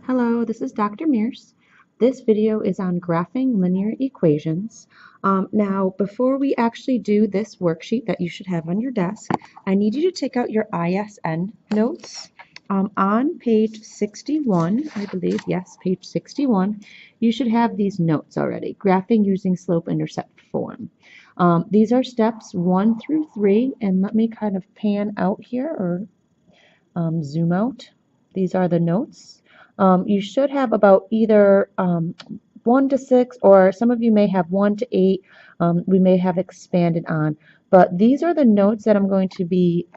Hello, this is Dr. Mears. This video is on graphing linear equations. Now, before we actually do this worksheet that you should have on your desk, I need you to take out your ISN notes. On page 61, I believe, yes, page 61, you should have these notes already, graphing using slope-intercept form. These are steps 1 through 3, and let me kind of pan out here or zoom out. These are the notes. You should have about either 1 to 6, or some of you may have 1 to 8. We may have expanded on. But these are the notes that I'm going to be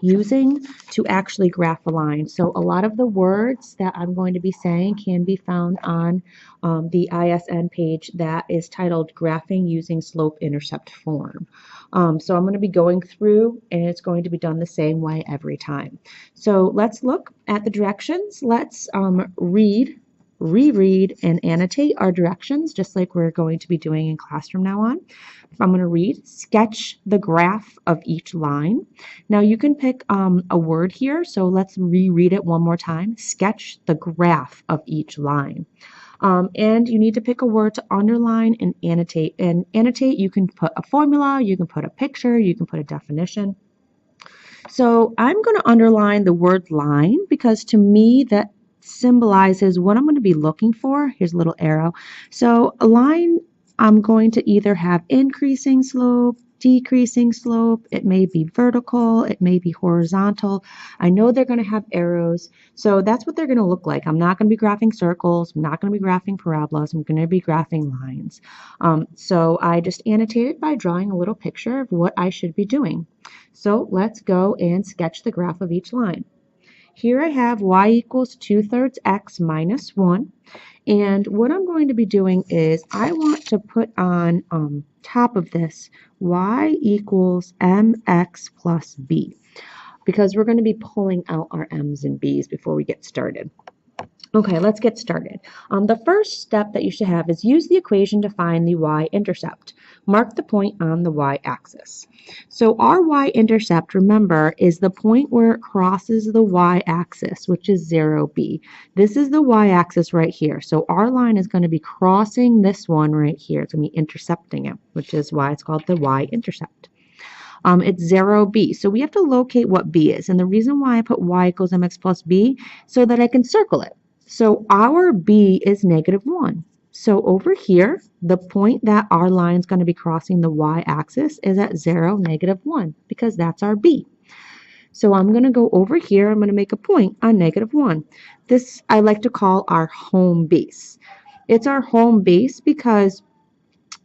using to actually graph a line. So a lot of the words that I'm going to be saying can be found on the ISN page that is titled Graphing Using Slope-Intercept Form. So I'm going to be going through, and it's going to be done the same way every time. So let's look at the directions. Let's reread and annotate our directions, just like we're going to be doing in class from now on. I'm going to read, sketch the graph of each line. Now you can pick a word here, so let's reread it one more time. Sketch the graph of each line. And you need to pick a word to underline and annotate. And annotate, you can put a formula, you can put a picture, you can put a definition. So I'm going to underline the word line because to me that symbolizes what I'm going to be looking for. Here's a little arrow. So a line, I'm going to either have increasing slope, decreasing slope, it may be vertical, it may be horizontal. I know they're going to have arrows, so that's what they're going to look like. I'm not going to be graphing circles, I'm not going to be graphing parabolas, I'm going to be graphing lines. So I just annotated by drawing a little picture of what I should be doing. So let's go and sketch the graph of each line. Here I have y equals 2/3 x minus 1. And what I'm going to be doing is I want to put on top of this y equals mx plus b, because we're going to be pulling out our m's and b's before we get started. Okay, let's get started. The first step that you should have is use the equation to find the y-intercept. Mark the point on the y-axis. So our y-intercept, remember, is the point where it crosses the y-axis, which is 0b. This is the y-axis right here. So our line is going to be crossing this one right here. It's going to be intercepting it, which is why it's called the y-intercept. It's 0b. So we have to locate what b is. And the reason why I put y equals mx plus b, so that I can circle it. So our b is -1. So over here, the point that our line is going to be crossing the y-axis is at 0, -1, because that's our b. So I'm going to go over here, I'm going to make a point on -1. This I like to call our home base. It's our home base because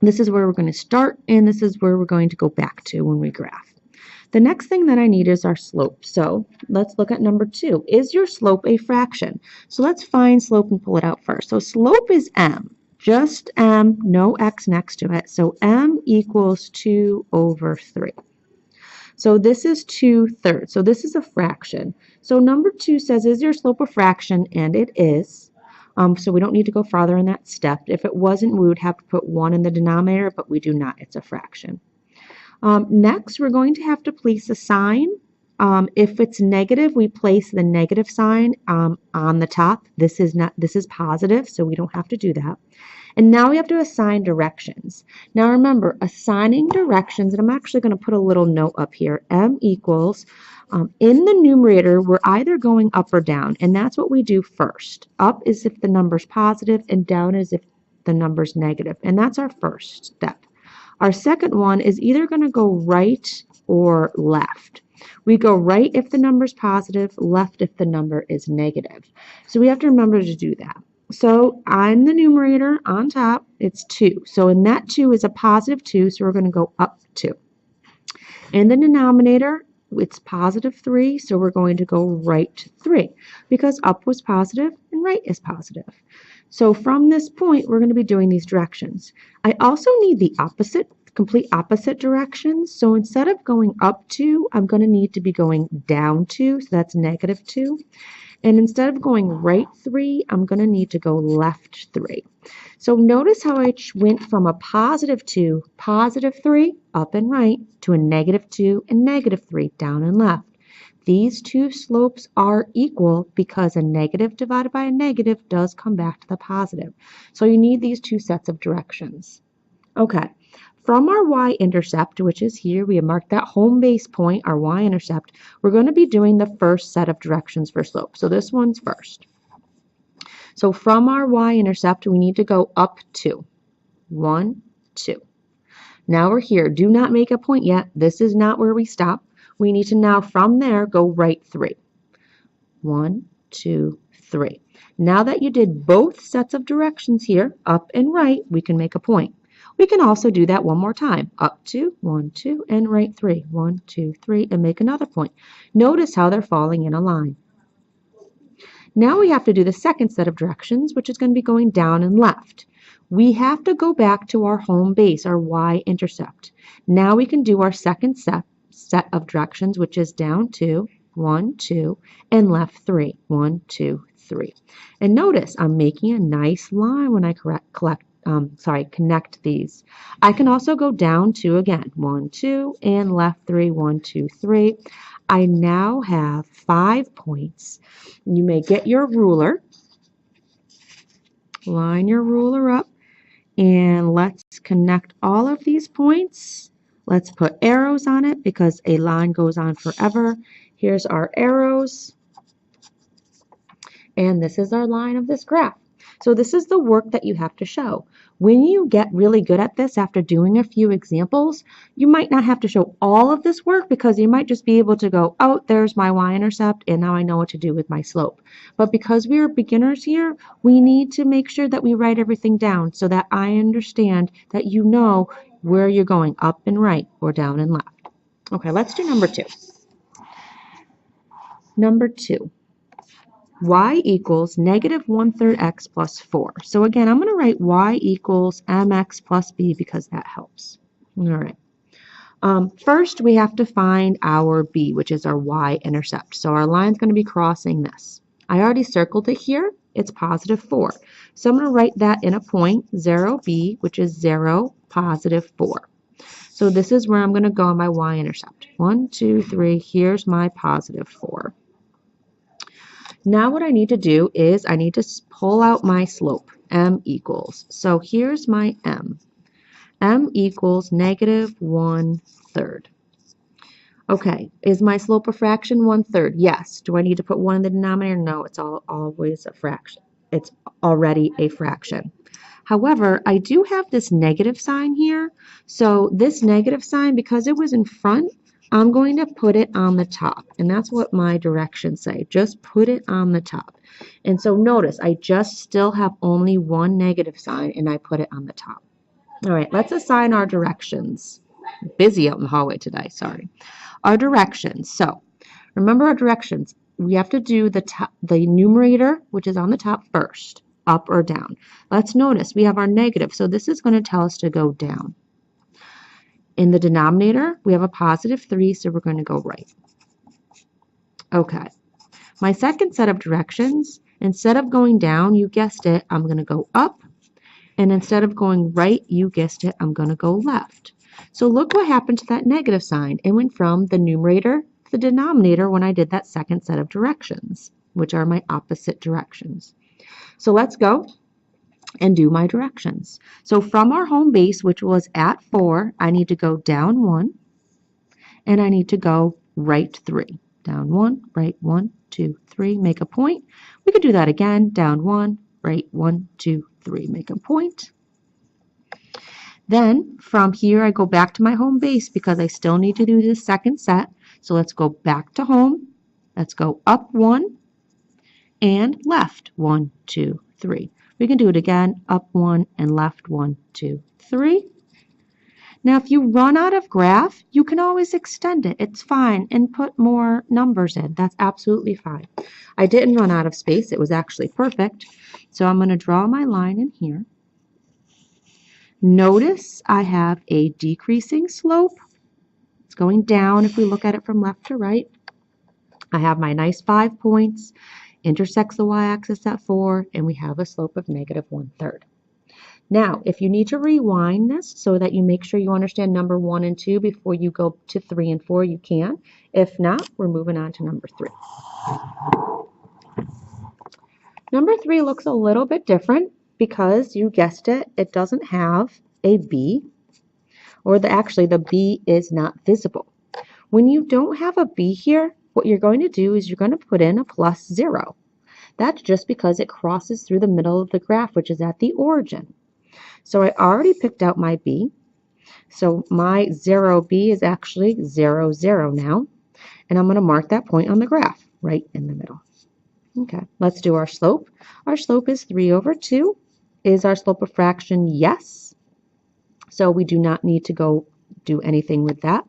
this is where we're going to start, and this is where we're going to go back to when we graph. The next thing that I need is our slope. So let's look at number 2. Is your slope a fraction? So let's find slope and pull it out first. So slope is m, just m, no x next to it. So m equals 2/3. So this is 2/3. So this is a fraction. So number 2 says, is your slope a fraction? And it is. So we don't need to go farther in that step. If it wasn't, we would have to put 1 in the denominator, but we do not. It's a fraction. Next, we're going to have to place a sign. If it's negative, we place the negative sign on the top. This is positive, so we don't have to do that. And now we have to assign directions. Now remember, assigning directions, and I'm actually going to put a little note up here. M equals, in the numerator, we're either going up or down, and that's what we do first. Up is if the number's positive, and down is if the number's negative, and that's our first step. Our second one is either going to go right or left. We go right if the number is positive, left if the number is negative. So we have to remember to do that. So on the numerator, on top, it's 2. So in that 2 is a positive 2, so we're going to go up 2. In the denominator, it's positive 3, so we're going to go right 3, because up was positive and right is positive. So from this point, we're going to be doing these directions. I also need the opposite, complete opposite directions. So instead of going up 2, I'm going to need to be going down 2, so that's -2. And instead of going right 3, I'm going to need to go left 3. So notice how I went from a positive 2, positive 3, up and right, to a -2 and -3, down and left. These two slopes are equal because a negative divided by a negative does come back to the positive. So you need these two sets of directions. Okay, from our y-intercept, which is here, we have marked that home base point, our y-intercept, we're going to be doing the first set of directions for slope. So this one's first. So from our y-intercept, we need to go up 2. 1, 2. Now we're here. Do not make a point yet. This is not where we stop. We need to now from there go right 3. 1, 2, 3. Now that you did both sets of directions here, up and right, we can make a point. We can also do that one more time. Up 2, 1, 2, and right 3. 1, 2, 3, and make another point. Notice how they're falling in a line. Now we have to do the second set of directions, which is going to be going down and left. We have to go back to our home base, our y-intercept. Now we can do our second set of directions, which is down 2, 1, 2, and left 3. 1, 2, 3. And notice I'm making a nice line when I connect these. I can also go down 2 again. 1, 2, and left 3. 1, 2, 3. I now have 5 points. You may get your ruler. Line your ruler up. And let's connect all of these points. Let's put arrows on it because a line goes on forever. Here's our arrows. And this is our line of this graph. So this is the work that you have to show. When you get really good at this after doing a few examples, you might not have to show all of this work because you might just be able to go, oh, there's my y-intercept, and now I know what to do with my slope. But because we are beginners here, we need to make sure that we write everything down so that I understand that you know where you're going, up and right or down and left. Okay, let's do number 2. Number 2. Y equals negative 1/3 x plus 4. So again, I'm going to write y equals mx plus b because that helps. All right. First, we have to find our b, which is our y-intercept. So our line's going to be crossing this. I already circled it here. It's positive 4. So I'm going to write that in a point, 0b, which is 0, positive 4. So this is where I'm going to go on my y-intercept. 1, 2, 3. Here's my positive 4. Now what I need to do is I need to pull out my slope, m equals. So here's my m. M equals negative 1/3. Okay, is my slope a fraction 1/3? Yes. Do I need to put 1 in the denominator? No, it's always a fraction. It's already a fraction. However, I do have this negative sign here. So this negative sign, because it was in front, I'm going to put it on the top, and that's what my directions say. Just put it on the top. And so notice, I just still have only one negative sign, and I put it on the top. All right, let's assign our directions. Busy out in the hallway today, sorry. Our directions. So remember our directions. We have to do the numerator, which is on the top first, up or down. Let's notice we have our negative, so this is going to tell us to go down. In the denominator, we have a positive 3, so we're going to go right. Okay. My second set of directions, instead of going down, you guessed it, I'm going to go up. And instead of going right, you guessed it, I'm going to go left. So look what happened to that negative sign. It went from the numerator to the denominator when I did that second set of directions, which are my opposite directions. So let's go and do my directions. So from our home base, which was at 4, I need to go down 1, and I need to go right 3. Down 1, right 1, 2, 3, make a point. We could do that again, down 1, right 1, 2, 3, make a point. Then from here, I go back to my home base because I still need to do the second set. So let's go back to home. Let's go up 1 and left 1, 2, 3. We can do it again, up 1 and left 1, 2, 3. Now, if you run out of graph, you can always extend it. It's fine, and put more numbers in. That's absolutely fine. I didn't run out of space. It was actually perfect. So I'm going to draw my line in here. Notice I have a decreasing slope. It's going down if we look at it from left to right. I have my nice 5 points. Intersects the y-axis at 4, and we have a slope of negative 1/3. Now, if you need to rewind this so that you make sure you understand number 1 and 2 before you go to 3 and 4, you can. If not, we're moving on to number 3. Number 3 looks a little bit different because you guessed it, it doesn't have a B, or actually the B is not visible. When you don't have a B here, what you're going to do is you're going to put in a plus 0. That's just because it crosses through the middle of the graph, which is at the origin. So I already picked out my B. So my 0B is actually 0, 0 now. And I'm going to mark that point on the graph right in the middle. Okay, let's do our slope. Our slope is 3 over 2. Is our slope a fraction? Yes. So we do not need to go do anything with that.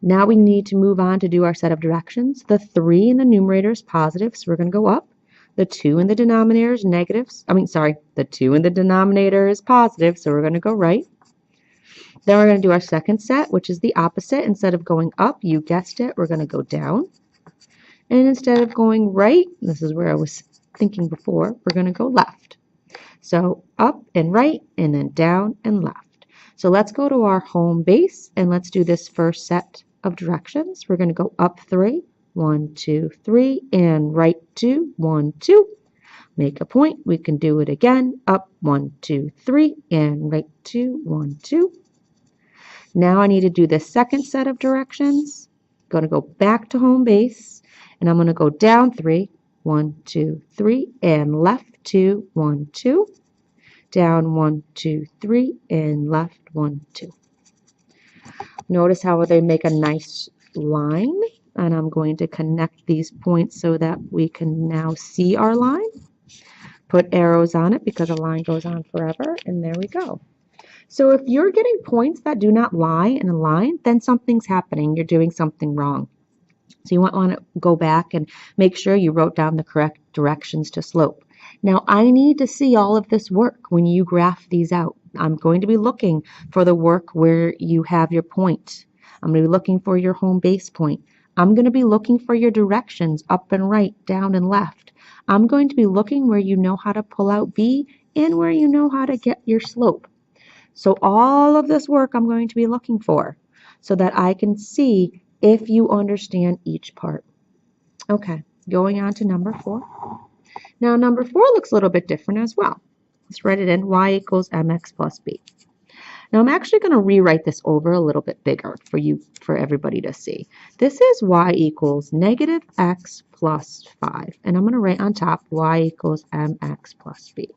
Now we need to move on to do our set of directions. The 3 in the numerator is positive, so we're going to go up. The 2 in the denominator is negative. The 2 in the denominator is positive, so we're going to go right. Then we're going to do our second set, which is the opposite. Instead of going up, you guessed it, we're going to go down. And instead of going right, this is where I was thinking before, we're going to go left. So up and right, and then down and left. So let's go to our home base, and let's do this first set of directions. We're going to go up 3, 1, 2, 3, and right 2, 1, 2. Make a point. We can do it again. Up 1, 2, 3, and right 2, 1, 2. Now I need to do the second set of directions. I'm going to go back to home base, and I'm going to go down 3, 1, 2, 3, and left 2, 1, 2. Down 1, 2, 3, and left 1, 2. Notice how they make a nice line, and I'm going to connect these points so that we can now see our line. Put arrows on it because a line goes on forever, and there we go. So if you're getting points that do not lie in a line, then something's happening. You're doing something wrong. So you might want to go back and make sure you wrote down the correct directions to slope. Now I need to see all of this work when you graph these out. I'm going to be looking for the work where you have your point. I'm going to be looking for your home base point. I'm going to be looking for your directions up and right, down and left. I'm going to be looking where you know how to pull out B and where you know how to get your slope. So all of this work I'm going to be looking for so that I can see if you understand each part. Okay, going on to number 4. Now number 4 looks a little bit different as well. Let's write it in, y equals mx plus b. Now I'm actually going to rewrite this over a little bit bigger for everybody to see. This is y equals negative x plus 5. And I'm going to write on top y equals mx plus b.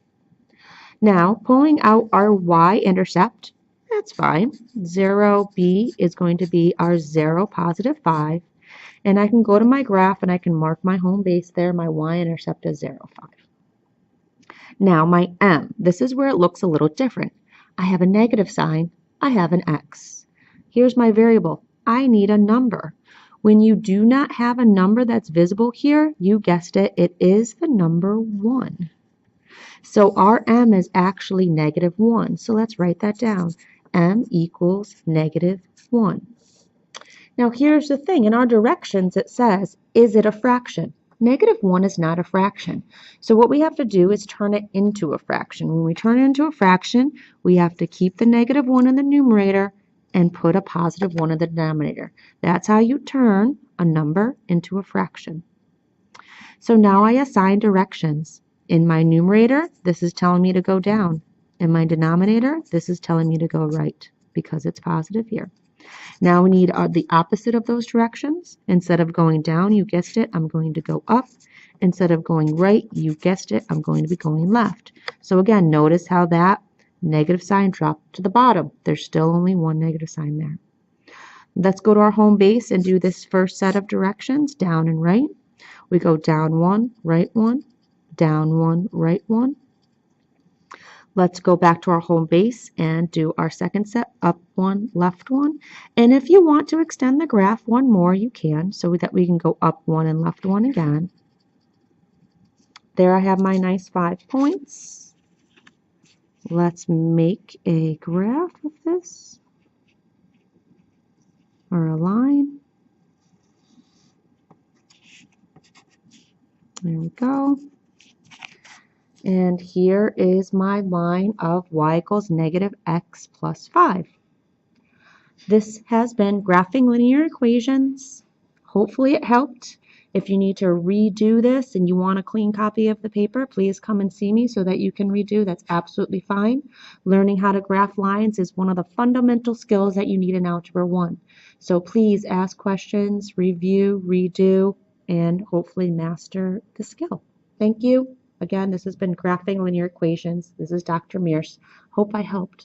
Now, pulling out our y-intercept, that's fine. 0b is going to be our 0, positive 5. And I can go to my graph and I can mark my home base there. My y-intercept is 0, 5. Now, my m, this is where it looks a little different. I have a negative sign. I have an x. Here's my variable. I need a number. When you do not have a number that's visible here, you guessed it, it is the number 1. So our m is actually negative 1. So let's write that down. M equals negative 1. Now here's the thing. In our directions it says, is it a fraction? Negative 1 is not a fraction. So what we have to do is turn it into a fraction. When we turn it into a fraction, we have to keep the negative 1 in the numerator and put a positive 1 in the denominator. That's how you turn a number into a fraction. So now I assign directions. In my numerator, this is telling me to go down. In my denominator, this is telling me to go right because it's positive here. Now we need the opposite of those directions. Instead of going down, you guessed it, I'm going to go up. Instead of going right, you guessed it, I'm going to be going left. So again, notice how that negative sign dropped to the bottom. There's still only one negative sign there. Let's go to our home base and do this first set of directions, down and right. We go down 1, right 1. Down 1, right 1. Let's go back to our home base and do our second set, up 1, left 1. And if you want to extend the graph one more, you can, so that we can go up 1 and left 1 again. There I have my nice 5 points. Let's make a graph of this, or a line. There we go. And here is my line of y equals negative x plus 5. This has been Graphing Linear Equations. Hopefully it helped. If you need to redo this and you want a clean copy of the paper, please come and see me so that you can redo. That's absolutely fine. Learning how to graph lines is one of the fundamental skills that you need in Algebra 1. So please ask questions, review, redo, and hopefully master the skill. Thank you. Again, this has been Graphing Linear Equations. This is Dr. Mears. Hope I helped.